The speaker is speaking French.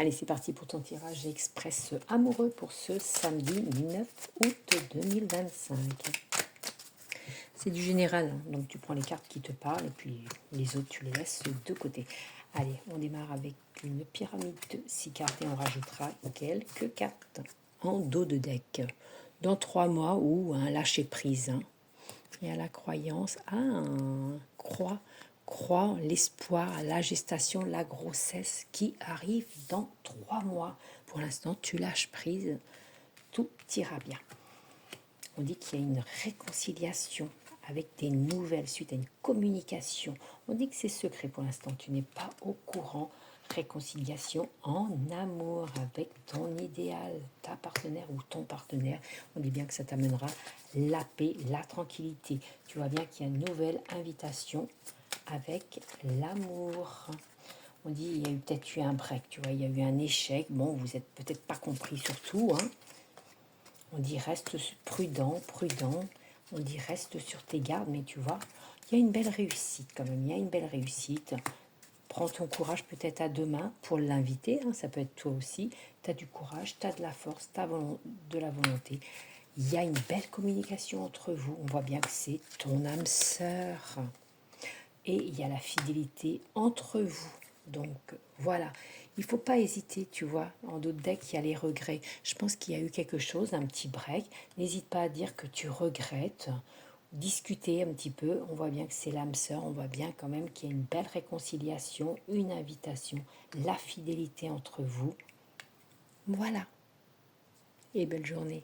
Allez, c'est parti pour ton tirage express amoureux pour ce samedi 9 août 2025. C'est du général, hein, donc tu prends les cartes qui te parlent et puis les autres, tu les laisses de côté. Allez, on démarre avec une pyramide de 6 cartes et on rajoutera quelques cartes en dos de deck. Dans 3 mois ou un lâcher-prise. Hein. Il y a la croyance, croit l'espoir, la gestation, la grossesse qui arrive dans 3 mois. Pour l'instant, tu lâches prise, tout ira bien. On dit qu'il y a une réconciliation avec des nouvelles suite à une communication. On dit que c'est secret pour l'instant, tu n'es pas au courant. Réconciliation en amour avec ton idéal, ta partenaire ou ton partenaire. On dit bien que ça t'amènera la paix, la tranquillité. Tu vois bien qu'il y a une nouvelle invitation avec l'amour. On dit il y a eu peut-être eu un break, tu vois, il y a eu un échec. Bon, vous n'êtes peut-être pas compris surtout. Hein. On dit reste prudent. On dit reste sur tes gardes, mais tu vois, il y a une belle réussite quand même. Il y a une belle réussite. Prends ton courage peut-être à deux mains pour l'inviter, hein, ça peut être toi aussi. Tu as du courage, tu as de la force, tu as de la volonté. Il y a une belle communication entre vous. On voit bien que c'est ton âme sœur. Et il y a la fidélité entre vous. Donc voilà, il ne faut pas hésiter, tu vois. En d'autres decks, il y a les regrets. Je pense qu'il y a eu quelque chose, un petit break. N'hésite pas à dire que tu regrettes. Discuter un petit peu, on voit bien que c'est l'âme sœur, on voit bien quand même qu'il y a une belle réconciliation, une invitation, la fidélité entre vous. Voilà. Et belle journée.